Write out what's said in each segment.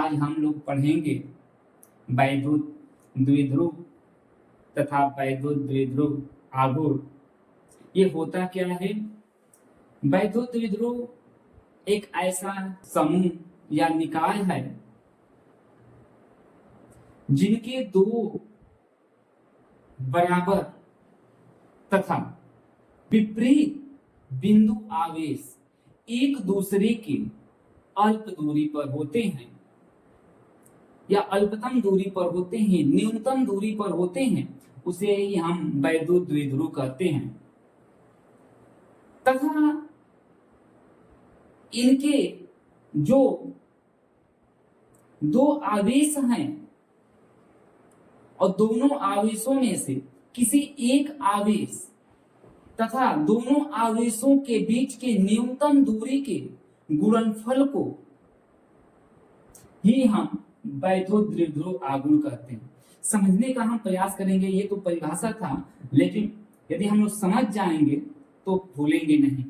आज हम लोग पढ़ेंगे वैद्युत द्विध्रुव तथा वैद्युत द्विध्रुव आघूर्ण। ये होता क्या है? वैद्युत द्विध्रुव एक ऐसा समूह या निकाय है जिनके दो बराबर तथा विपरीत बिंदु आवेश एक दूसरे के अल्प दूरी पर होते हैं या अल्पतम दूरी पर होते हैं, न्यूनतम दूरी पर होते हैं, उसे ही हम वैद्युत द्विध्रुव कहते हैं। तथा इनके जो दो आवेश हैं और दोनों आवेशों में से किसी एक आवेश तथा दोनों आवेशों के बीच के न्यूनतम दूरी के गुणनफल को ही हम वैद्युत द्विध्रुव आघूर्ण कहते हैं। समझने का हम प्रयास करेंगे। ये तो परिभाषा था, लेकिन यदि हम लोग समझ जाएंगे तो भूलेंगे नहीं।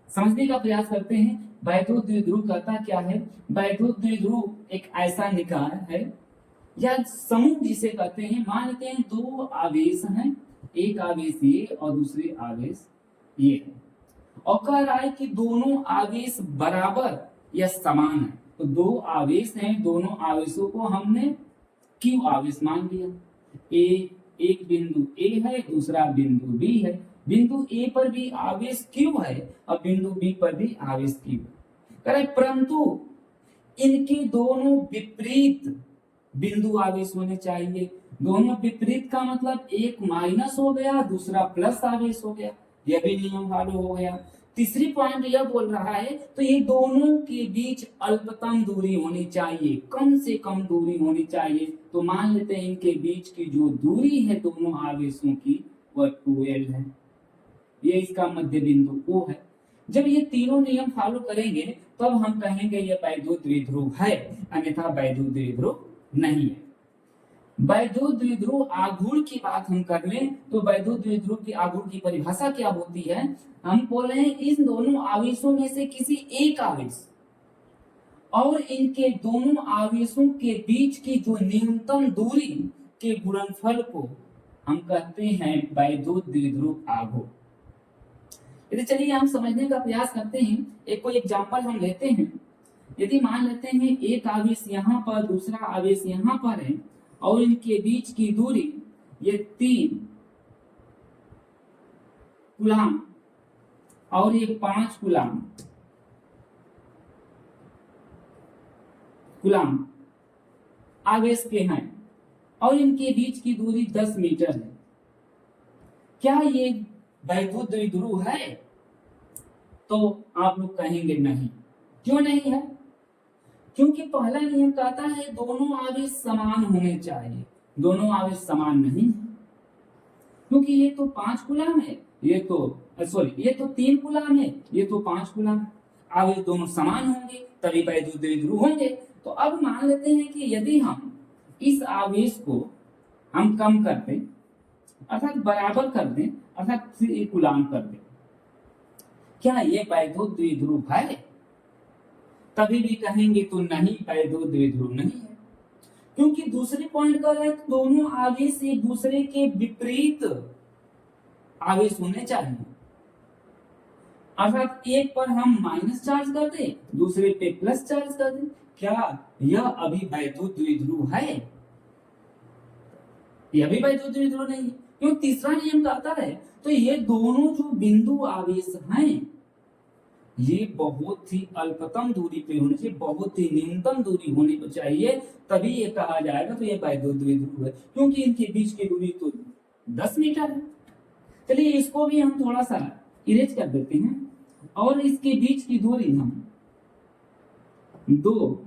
समझने का प्रयास करते हैं। वैद्युत द्विध्रुव कहता क्या है? वैद्युत द्विध्रुव एक ऐसा निकाय है या समूह जिसे कहते हैं। मान लेते हैं दो आवेश हैं, एक आवेश ये और दूसरे आवेश ये है, और कह रहा है कि दोनों आवेश बराबर या समान है। तो दो आवेश हैं, दोनों आवेशों को हमने क्यू आवेश मान लिया। एक बिंदु ए है, दूसरा बिंदु बी है। बिंदु ए पर भी आवेश क्यू है और बिंदु बी पर भी आवेश क्यू है, परंतु इनके दोनों विपरीत बिंदु आवेश होने चाहिए। दोनों विपरीत का मतलब एक माइनस हो गया, दूसरा प्लस आवेश हो गया। यह भी नियम फॉलो हो गया। तीसरी पॉइंट यह बोल रहा है तो ये दोनों के बीच अल्पतम दूरी होनी चाहिए, कम से कम दूरी होनी चाहिए। तो मान लेते हैं इनके बीच की जो दूरी है दोनों आवेशों की वह 2l है। ये इसका मध्य बिंदु O है। जब ये तीनों नियम फॉलो करेंगे तब हम कहेंगे ये वैद्युत द्विध्रुव है, अन्यथा वैद्युत द्विध्रुव नहीं है। वैद्युत द्विध्रुव आघूर्ण की बात हम कर लें तो वैद्युत द्विध्रुव की आघूर्ण की परिभाषा क्या होती है? हम बोल रहे हैं इन दोनों आवेशों में से किसी एक आवेश और इनके दोनों आवेशों के बीच की जो न्यूनतम दूरी के गुणनफल को हम कहते हैं वैद्युत द्विध्रुव आघूर्ण। यदि चलिए हम समझने का प्रयास करते हैं, एक कोई एग्जांपल हम लेते हैं। यदि मान लेते हैं एक आवेश यहाँ पर, दूसरा आवेश यहाँ पर है और इनके बीच की दूरी ये 3 कूलाम और ये 5 कूलाम आवेश के हैं और इनके बीच की दूरी 10 मीटर है। क्या ये वैद्युत द्विध्रुव है? तो आप लोग कहेंगे नहीं। क्यों नहीं है? क्योंकि पहला नियम कहता है दोनों आवेश समान होने चाहिए। दोनों आवेश समान नहीं है, क्योंकि ये तो 5 कूलाम है, ये तो 3 कूलाम है, ये तो 5 कूलाम है। आवेश दोनों समान होंगे तभी वैद्युत द्विध्रुव होंगे। तो अब मान लेते हैं कि यदि हम इस आवेश को हम कम कर दें, अर्थात बराबर कर दें, अर्थात 3 कूलाम कर दें, क्या ये वैद्युत द्विध्रुव है? तभी भी कहेंगे तो नहीं, वैद्युत द्विध्रुव नहीं है। क्योंकि दूसरे पॉइंट कर रहे हैं दोनों आवेश एक दूसरे के विपरीत आवेश होने चाहिए। अर्थात एक पर हम माइनस चार्ज कर दें, दूसरे पे प्लस चार्ज कर दें, क्या यह अभी वैद्युत द्विध्रुव है? यह भी वैद्युत द्विध्रुव नहीं है। क्यों? तीसरा नियम कहता है तो ये दोनों जो बिंदु आवेश हैं ये बहुत ही अल्पतम दूरी पे होनी चाहिए, बहुत ही न्यूनतम दूरी होनी चाहिए, तभी ये कहा जाएगा तो ये वैद्युत द्विध्रुव है। क्योंकि इनके बीच की दूरी तो 10 मीटर है। चलिए इसको भी हम थोड़ा सा इरेज कर देते हैं और इसके बीच की दूरी हम 2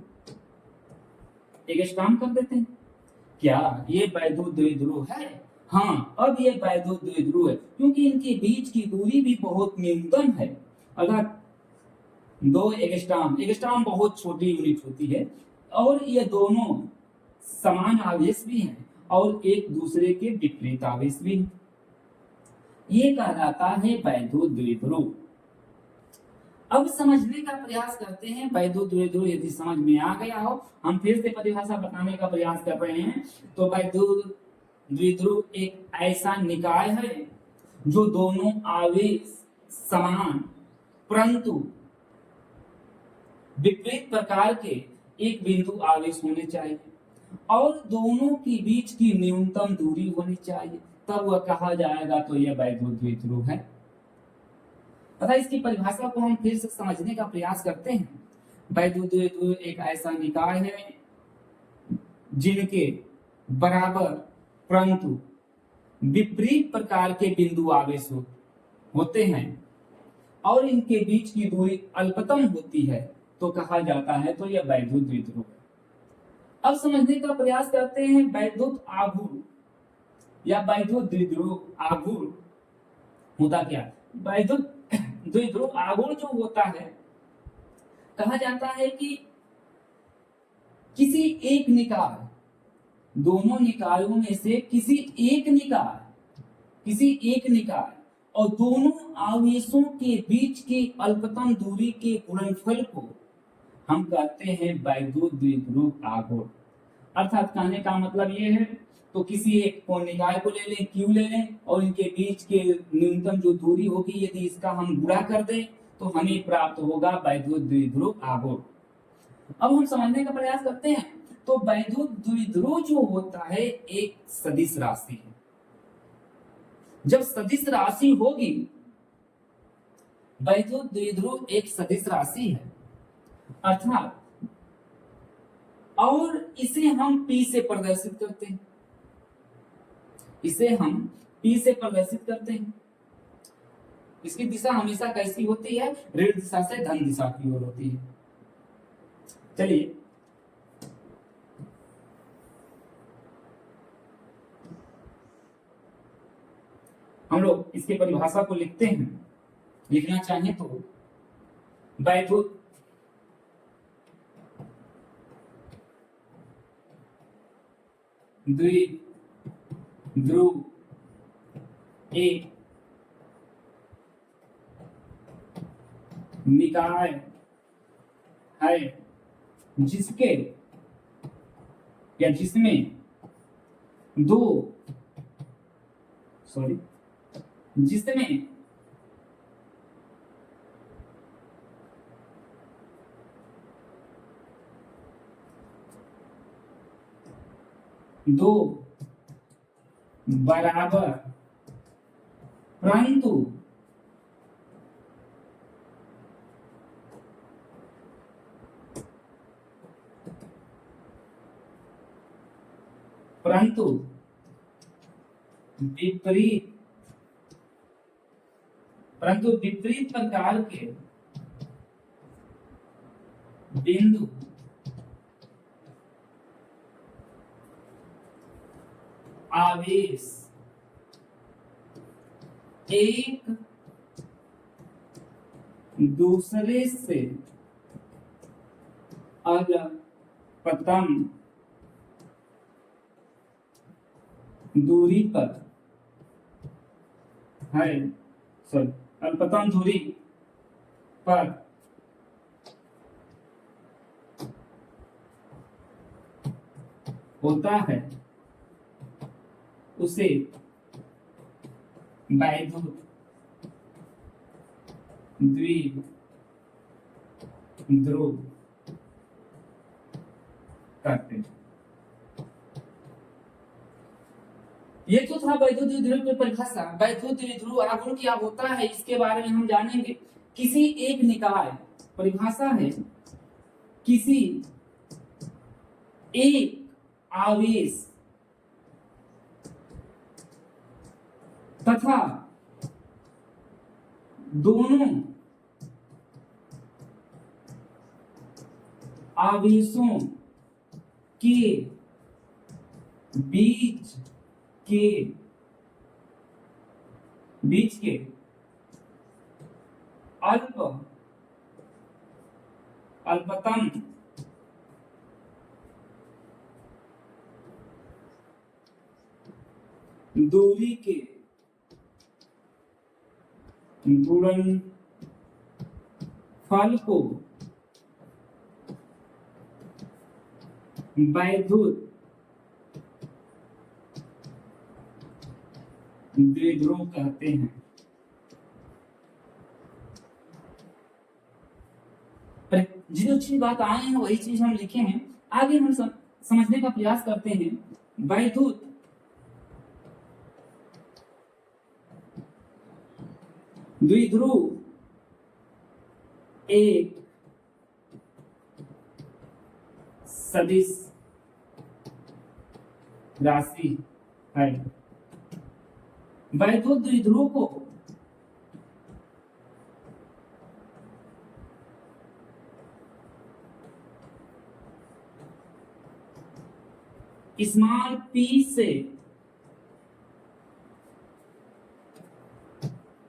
एंगस्ट्रॉम कर देते हैं। क्या ये वैद्युत द्विध्रुव है? हाँ, अब ये वैद्युत द्विध्रुव है क्योंकि इनके बीच की दूरी भी बहुत न्यूनतम है। अगर 2 एंगस्ट्रॉम बहुत छोटी यूनिट होती है और ये दोनों समान आवेश भी हैं और एक दूसरे के विपरीत आवेश भी हैं। ये कहलाता है वैद्युत द्विध्रुव। अब समझने का प्रयास करते हैं वैद्युत द्विध्रुव, यदि समझ में आ गया हो, हम फिर से परिभाषा बताने का प्रयास कर रहे हैं। तो वैद्युत द्विध्रुव एक ऐसा निकाय है जो दोनों आवेश समान परंतु विपरीत प्रकार के एक बिंदु आवेश होने चाहिए और दोनों के बीच की न्यूनतम दूरी होनी चाहिए, तब वह कहा जाएगा तो यह वैद्युत द्विध्रुव है। तथा इसकी परिभाषा को हम फिर से समझने का प्रयास करते हैं। वैद्युत द्विध्रुव एक ऐसा निकाय है जिनके बराबर परंतु विपरीत प्रकार के बिंदु आवेश होते हैं और इनके बीच की दूरी अल्पतम होती है, तो कहा जाता है तो यह वैद्युत द्विध्रुव है। अब समझने का प्रयास करते हैं वैद्युत आघूर्ण या वैद्युत द्विध्रुव आघूर्ण होता क्या है। वैद्युत द्विध्रुव आघूर्ण जो होता है, कहा जाता है कि किसी एक निकाय, दोनों निकायों में से किसी एक निकाय और दोनों आवेशों के बीच की अल्पतम दूरी के गुणनफल को हम कहते हैं वैद्युत द्विध्रुव आघूर्ण। अर्थात कहने का मतलब ये है, तो किसी एक को निकाय को ले लें, Q ले लें और इनके बीच के न्यूनतम जो दूरी होगी, यदि इसका हम गुणा कर दें तो हमें प्राप्त होगा वैद्युत द्विध्रुव आघूर्ण। अब हम समझने का प्रयास करते हैं। तो वैद्युत द्विध्रुव जो होता है एक सदिश राशि है। जब सदिश राशि होगी, वैद्युत द्विध्रुव एक सदिश राशि है अर्थात, और इसे हम P से प्रदर्शित करते हैं। इसकी दिशा हमेशा कैसी होती है? ऋण दिशा से धन दिशा की ओर होती है। चलिए हम लोग इसके परिभाषा को लिखते हैं। लिखना चाहिए तो वैद्युत द्विध्रुव एक निकाय है जिसके या जिसमें जिसमें दो बराबर परंतु विपरीत प्रकार के बिंदु आवेश एक दूसरे से अल्पतम दूरी पर है, अल्पतम दूरी पर होता है, उसे वैद्युत द्विध्रुव कहते हैं। ये तो था वैद्युत द्विध्रुव की परिभाषा। वैद्युत द्विध्रुव आघूर्ण क्या होता है इसके बारे में हम जानेंगे। किसी एक निकाय, परिभाषा है किसी एक आवेश तथा दोनों आवेशों के बीच के अल्पतम दूरी के गुणनफल फल को वैद्युत द्विध्रुव कहते हैं। जो चीज बात आए हैं वही चीज हम लिखे हैं, आगे हम समझने का प्रयास करते हैं। वैद्युत द्विध्रुव एक सदिश राशि है। वैद्युत द्विध्रुव को स्मॉल p से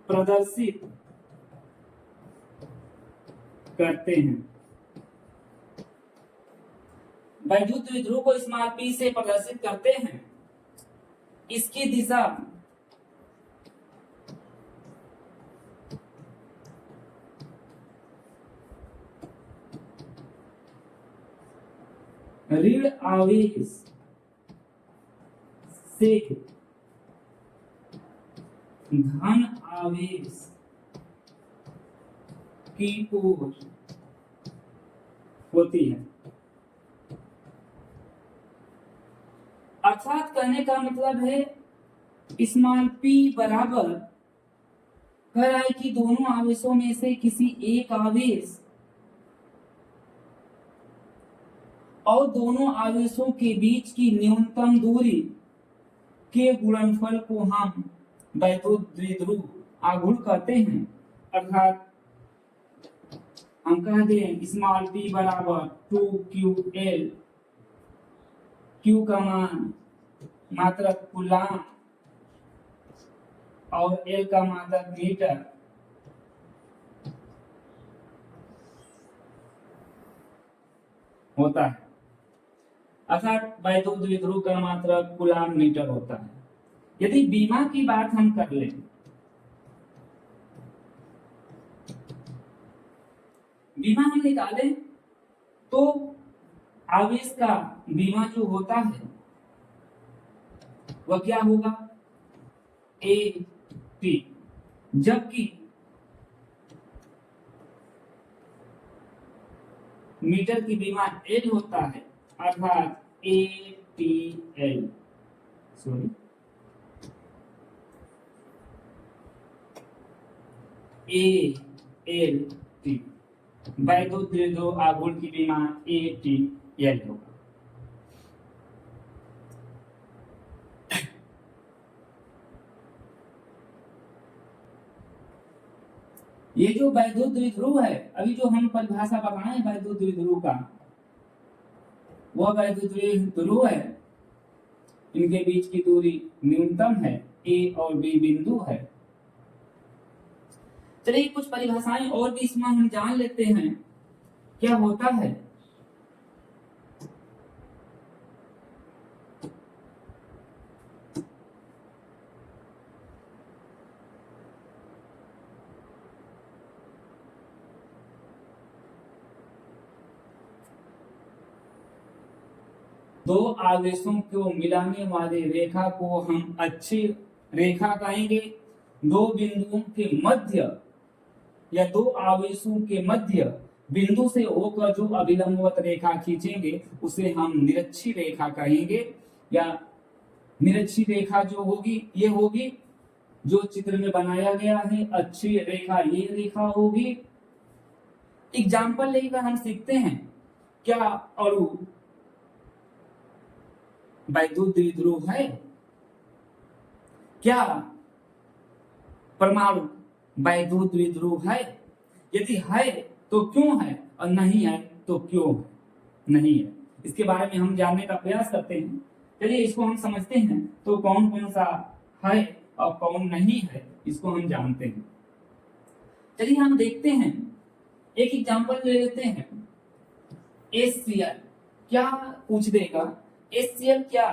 प्रदर्शित करते हैं। वैद्युत द्विध्रुव को स्मॉल p से प्रदर्शित करते हैं। इसकी दिशा ऋण आवेश से धन आवेश की ओर होती है। अर्थात कहने का मतलब है स्मॉल p बराबर कह रहा है कि दोनों आवेशों में से किसी एक आवेश और दोनों आवेशों के बीच की न्यूनतम दूरी के गुणनफल को हम वैद्युत द्विध्रुव आघूर्ण कहते हैं। अर्थात हम कह दें स्मॉल p बराबर 2qL, q का मान मात्रक कूलाम और L का मात्रक मीटर होता है। अर्थात वैद्युत द्विध्रुव का मात्रक कूलाम मीटर होता है। यदि बीमा की बात हम कर लें, बीमा हम निकालें तो आवेश का बीमा जो होता है वह क्या होगा, AT, जबकि मीटर की बीमा L होता है, अर्थात ATL, सॉरी ALT। वैद्युत द्विध्रुव आघूर्ण की बीमा ATL होगा। ये जो वैद्युत द्विध्रुव है, अभी जो हम परिभाषा बताए वैद्युत द्विध्रुव का, वह वैद्युत द्विध्रुव है, इनके बीच की दूरी न्यूनतम है, A और B बिंदु है। चलिए कुछ परिभाषाएं और भी इसमें हम जान लेते हैं क्या होता है। दो आवेशों को मिलाने वाली रेखा को हम अच्छी रेखा कहेंगे। दो बिंदुओं के मध्य या दो आवेशों के मध्य बिंदु से होकर जो अभिलंबवत रेखा खींचेंगे उसे हम निरक्षी रेखा कहेंगे। या निरक्षी रेखा जो होगी ये होगी जो चित्र में बनाया गया है, अच्छी रेखा ये रेखा होगी। एग्जाम्पल लेकर हम सीखते हैं, क्या अणु वैद्युत द्विध्रुव है? क्या परमाणु वैद्युत द्विध्रुव है? यदि है तो क्यों है, और नहीं है तो क्यों नहीं है, इसके बारे में हम जानने का प्रयास करते हैं। चलिए इसको हम समझते हैं, तो कौन कौन सा है और कौन नहीं है इसको हम जानते हैं। चलिए हम देखते हैं, एक एग्जांपल ले लेते हैं। HCl क्या पूछ देगा, HCl क्या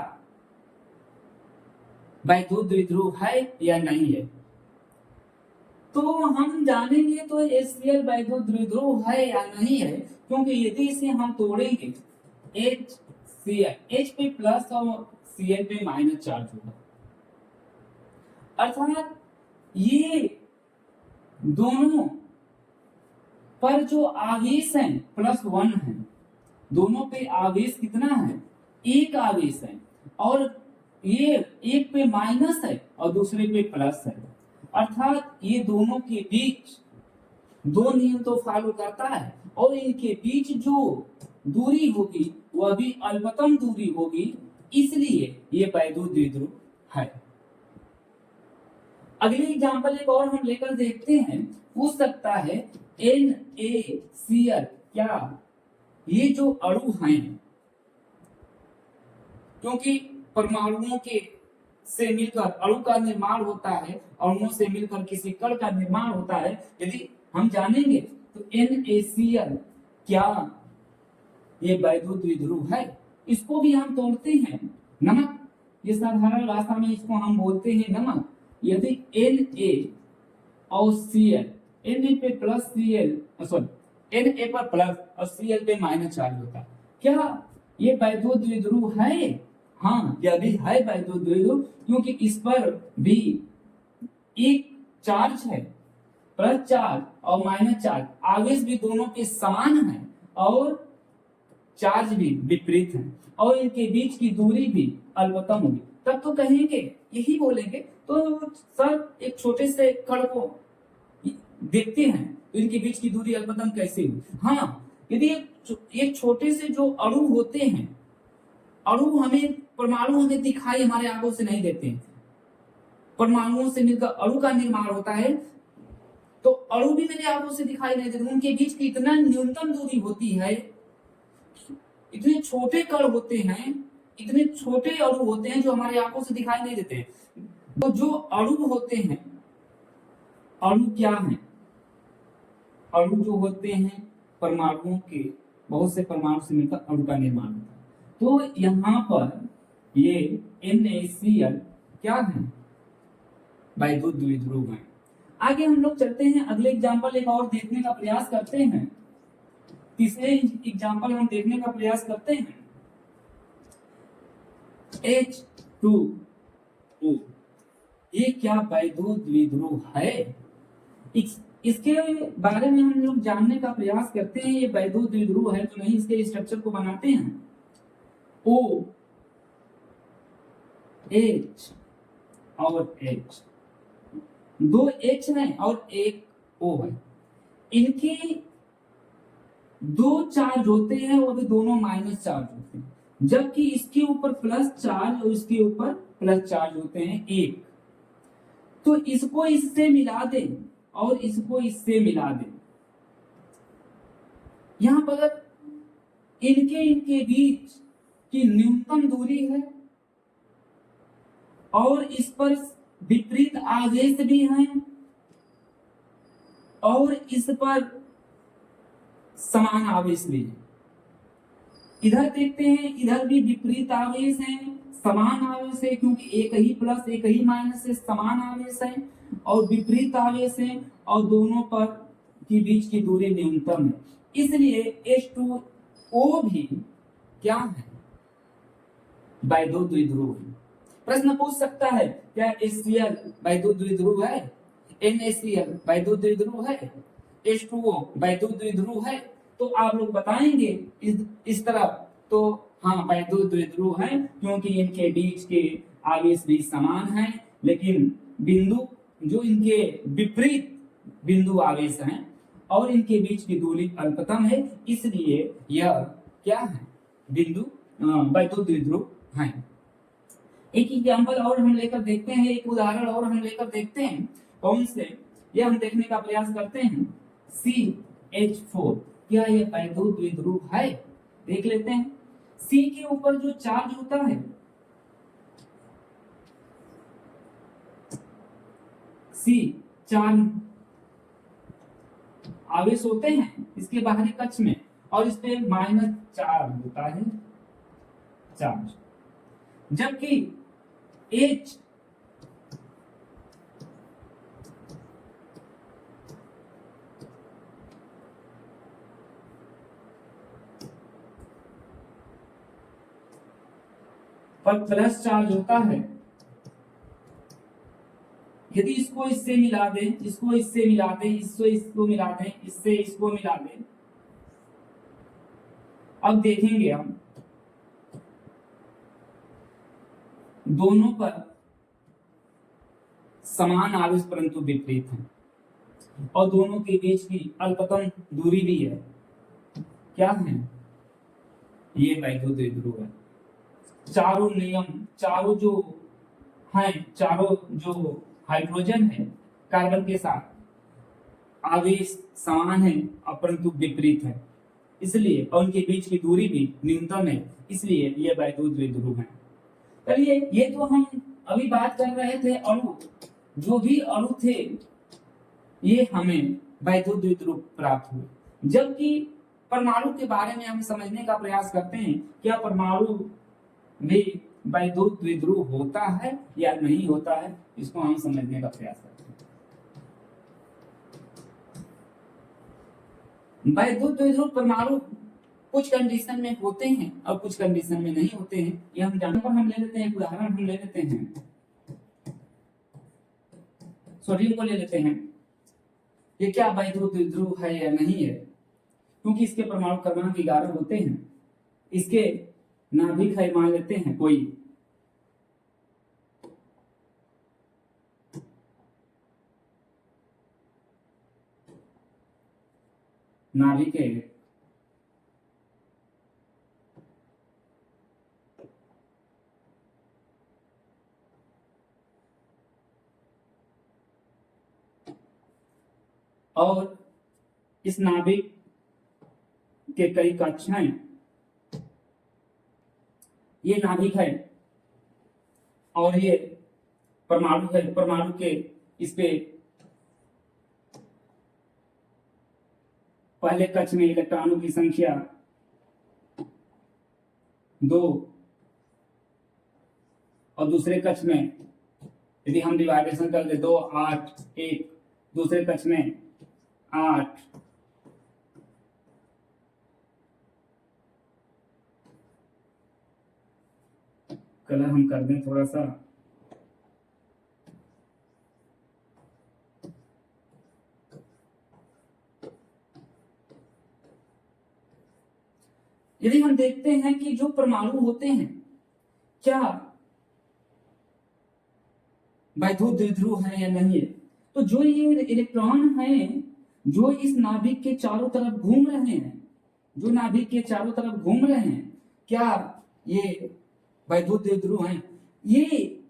वैद्युत द्विध्रुव है या नहीं है? तो हम जानेंगे तो HCl वैद्युत द्विध्रुव है या नहीं है, क्योंकि यदि इसे हम तोड़ेंगे HCl H पे प्लस और Cl पे माइनस चार्ज होगा, अर्थात ये दोनों पर जो आवेश है +1 है, दोनों पे आवेश कितना है, एक आवेश है, और ये एक पे माइनस है और दूसरे पे प्लस है, अर्थात ये दोनों के बीच दो नियम तो फॉलो करता है, और इनके बीच जो दूरी होगी वह भी अल्पतम दूरी होगी, इसलिए ये वैद्युत द्विध्रुव है। अगली एग्जांपल एक और हम लेकर देखते हैं, पूछ सकता है NaCl, क्या ये जो अणु हैं, क्योंकि परमाणुओं के से मिलकर अणु का निर्माण होता है, अणुओं से मिलकर किसी कण का निर्माण होता है, यदि हम जानेंगे तो NaCl क्या ये वैद्युत द्विध्रुव है। इसको भी हम तोड़ते हैं, नमक, ये साधारण भाषा में इसको हम बोलते हैं नमक। यदि Na और Cl, Na पे प्लस Cl सॉरी Na पर प्लस और Cl पे माइनस चार्ज होता है, क्या ये वैद्युत द्विध्रुव है? हाँ, यह भी है वैद्युत द्विध्रुव, क्योंकि इस पर भी एक चार्ज है, प्लस चार्ज और माइनस चार्ज, आवेश भी दोनों के समान है और चार्ज भी विपरीत है, और इनके बीच की दूरी भी अल्पतम होगी। तब तो कहेंगे, यही बोलेंगे, तो सर एक छोटे से कण को देखते हैं तो इनके बीच की दूरी अल्पतम कैसे हुई? हाँ, यदि एक छोटे से जो अणु होते हैं, अणु हमें परमाणु हमें दिखाई हमारे आंखों से नहीं देते हैं, परमाणुओं से मिलकर अणु का निर्माण होता है, तो अणु भी मेरे आंखों से दिखाई नहीं देते, उनके बीच की इतना न्यूनतम दूरी होती है, इतने छोटे कण होते हैं, इतने छोटे अणु होते हैं जो हमारे आंखों से दिखाई नहीं देते। तो जो अणु होते हैं, अणु क्या है? अणु जो होते हैं परमाणुओं के, बहुत से परमाणु से मिलकर अणु का निर्माण होता है। तो यहाँ पर ये NaCl क्या है? वैद्युत द्विध्रुव है। आगे हम लोग चलते हैं, अगले एग्जाम्पल एक और देखने का प्रयास करते हैं, तीसरे एग्जाम्पल हम देखने का प्रयास करते हैं, H2O, ये क्या वैद्युत द्विध्रुव है? इसके बारे में हम लोग जानने का प्रयास करते हैं, ये वैद्युत द्विध्रुव है तो नहीं, इसके स्ट्रक्चर को बनाते हैं। O H और H, दो H है और एक O है, इनके दो चार्ज होते हैं, वो भी दोनों माइनस चार्ज होते हैं, जबकि इसके ऊपर प्लस चार्ज और इसके ऊपर प्लस चार्ज होते हैं एक। तो इसको इससे मिला दें और इसको इससे मिला दें, यहां पर इनके बीच की न्यूनतम दूरी है और इस पर विपरीत आवेश भी है और इस पर समान आवेश भी है। इधर देखते हैं, इधर भी विपरीत आवेश है, समान आवेश है, क्योंकि एक ही प्लस एक ही माइनस से समान आवेश है, और विपरीत आवेश है, और दोनों पर की बीच की दूरी न्यूनतम है, इसलिए H2O भी क्या है? वैद्युत द्विध्रुव है। प्रश्न पूछ सकता है, क्या HCl वैद्युत द्विध्रुव है? NaCl वैद्युत द्विध्रुव है? H2O वैद्युत द्विध्रुव है? तो आप लोग बताएंगे इस तरह, तो हाँ वैद्युत द्विध्रुव है, क्योंकि इनके बीच के आवेश भी समान हैं, लेकिन बिंदु जो इनके विपरीत बिंदु आवेश हैं और इनके बीच की दूरी अल्पतम है, इसलिए यह क्या है? बिंदु वैद्युत द्विध्रुव है। एक एग्जाम्पल और हम लेकर देखते हैं, एक उदाहरण और हम लेकर देखते हैं, कौन से, यह हम देखने का प्रयास करते हैं, CH4, क्या यह वैद्युत द्विध्रुव है? देख लेते हैं। C के ऊपर जो चार्ज होता है, C चार आवेश होते हैं इसके बाहरी कक्ष में, और इस पे माइनस चार्ज होता है चार्ज, जबकि H पर प्लस चार्ज होता है, यदि इसको इससे मिला दें, इसको इससे मिला दें, इसको इसको मिला दें, इससे इसको मिला दें, अब देखेंगे हम दोनों पर समान आवेश परंतु विपरीत है, और दोनों के बीच की अल्पतम दूरी भी है। क्या है? ये वैद्युत द्विध्रुव है। चारों नियम, चारों जो हैं, चारों जो हाइड्रोजन है कार्बन के साथ आवेश समान है परंतु विपरीत है, इसलिए और उनके बीच की दूरी भी न्यूनतम है, इसलिए ये वैद्युत द्विध्रुव है। चलिए, ये तो हम अभी बात कर रहे थे अणु, जो भी अणु थे ये हमें वैद्युत द्विध्रुव प्राप्त हुए। जबकि परमाणु के बारे में हम समझने का प्रयास करते हैं, क्या परमाणु में वैद्युत द्विध्रुव होता है या नहीं होता है, इसको हम समझने का प्रयास करते हैं। वैद्युत द्विध्रुव परमाणु कुछ कंडीशन में होते हैं और कुछ कंडीशन में नहीं होते हैं, ये हम जानने पर हम ले लेते हैं। उदाहरण हम ले लेते हैं, सोडियम को ले लेते हैं। ये क्या वैद्युत द्विध्रुव है या नहीं है? क्योंकि इसके परमाणु क्रमांक 11 होते हैं, इसके नाभिक है मान लेते हैं कोई, नाभिक है और इस नाभिक के कई कक्ष हैं। ये नाभिक है और ये परमाणु है। परमाणु के इस पे पहले कक्ष में इलेक्ट्रॉनों की संख्या 2 और दूसरे कक्ष में यदि हम डिवाइडेशन कर दे 2 8 1, दूसरे कक्ष में 8, कलर हम कर दें थोड़ा सा, यदि हम देखते हैं कि जो परमाणु होते हैं क्या वैद्युत द्विध्रुव है या नहीं है, तो जो ये इलेक्ट्रॉन हैं जो इस नाभिक के चारों तरफ घूम रहे हैं, जो नाभिक के चारों तरफ घूम रहे हैं, क्या ये वैद्युत द्विध्रुव हैं? ये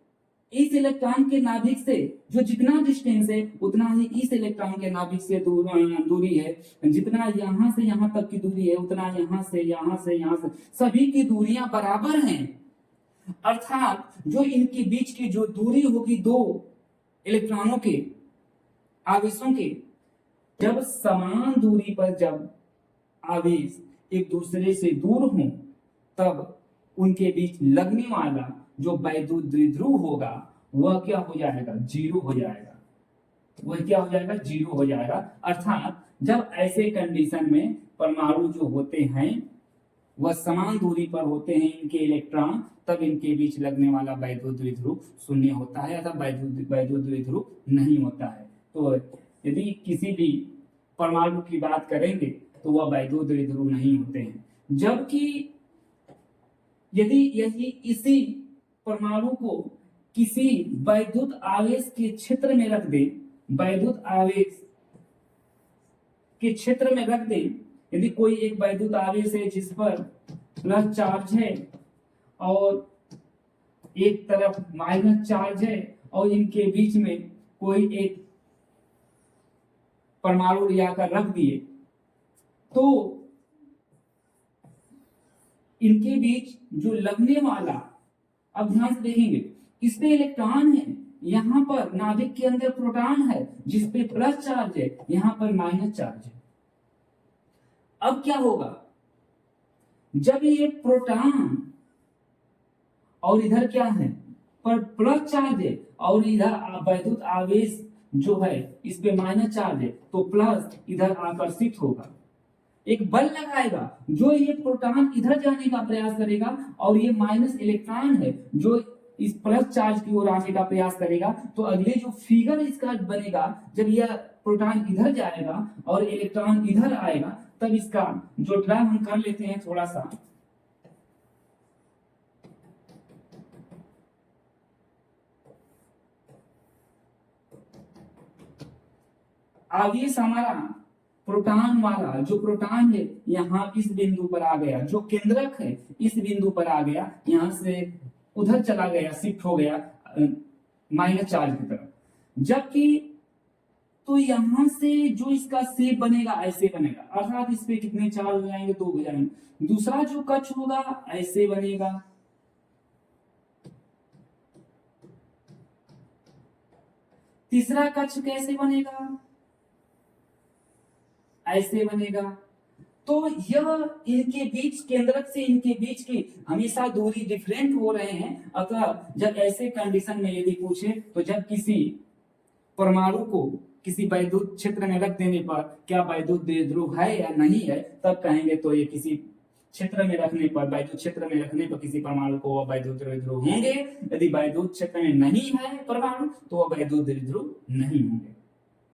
इस इलेक्ट्रॉन के नाभिक से जो जितना डिस्टेंस है उतना ही इस इलेक्ट्रॉन के नाभिक से दूरी है, जितना यहां से यहां तक की दूरी है उतना यहां से यहां से यहां से, सभी की दूरियां बराबर हैं। अर्थात जो इनके बीच की जो दूरी होगी दो इलेक्ट्रॉनों के आवेशों के, जब समान दूरी पर जब आवेश एक दूसरे से दूर हों तब उनके बीच लगने वाला जो वैद्युत द्विध्रुव होगा वह क्या हो जाएगा? जीरो हो जाएगा। वह क्या हो जाएगा? जीरो हो जाएगा। अर्थात जब ऐसे कंडीशन में परमाणु जो होते हैं वह समान दूरी पर होते हैं इनके इलेक्ट्रॉन, तब इनके बीच लगने वाला वैद्युत द्विध्रुव शून्य होता है अथवा वैद्युत द्विध्रुव नहीं होता है। तो यदि किसी भी परमाणु की बात करेंगे तो वह वैद्युत द्विध्रुव नहीं होते हैं। जबकि यदि इसी परमाणु को किसी वैद्युत आवेश के क्षेत्र में रख दे, वैद्युत आवेश के क्षेत्र में रख दे, यदि कोई एक वैद्युत आवेश है जिस पर प्लस चार्ज है और एक तरफ माइनस चार्ज है और इनके बीच में कोई एक परमाणु लियाकर रख दिए, तो इनके बीच जो लगने वाला, अब ध्यान से देखेंगे, इस पे इलेक्ट्रॉन है, यहां पर नाभिक के अंदर प्रोटॉन है जिस पे प्लस चार्ज है, यहां पर माइनस चार्ज है। अब क्या होगा? जब ये प्रोटॉन और इधर क्या है पर प्लस चार्ज है और इधर वैद्युत आवेश जो है इस पे माइनस चार्ज है, तो प्लस इधर आकर्षित होगा। एक बल लगाएगा, जो ये प्रोटॉन इधर जाने का प्रयास करेगा और ये माइनस इलेक्ट्रॉन है जो इस प्लस चार्ज की ओर आने का प्रयास करेगा। तो अगले जो फिगर इसका बनेगा, जब यह प्रोटॉन इधर जाएगा और इलेक्ट्रॉन इधर आएगा, तब इसका जो ड्रा हम कर लेते हैं थोड़ा सा। आवेश हमारा प्रोटॉन वाला जो प्रोटॉन है यहाँ इस बिंदु पर आ गया, जो केंद्रक है इस बिंदु पर आ गया, यहां से उधर चला गया, शिफ्ट हो गया माइनस चार्ज की तरफ। जबकि तो यहां से जो इसका शेप बनेगा ऐसे बनेगा, अर्थात इस पे कितने चार्ज हो जाएंगे, 2 हो जाएंगे। दूसरा जो कक्ष होगा ऐसे बनेगा, तीसरा कक्ष कैसे बनेगा, ऐसे बनेगा। तो यह इनके बीच, केंद्रक से इनके बीच की हमेशा दूरी डिफरेंट हो रहे हैं। अतः जब ऐसे कंडीशन में यदि पूछे, तो जब किसी परमाणु को किसी वैद्युत क्षेत्र में रख देने पर क्या वैद्युत द्विध्रुव है या नहीं है, तब कहेंगे तो ये किसी क्षेत्र में रखने पर, वैद्युत क्षेत्र में रखने पर किसी परमाणु को वैद्युत द्विध्रुव होंगे। यदि वैद्युत क्षेत्र में नहीं है परमाणु, तो वह वैद्युत द्विध्रुव नहीं होंगे।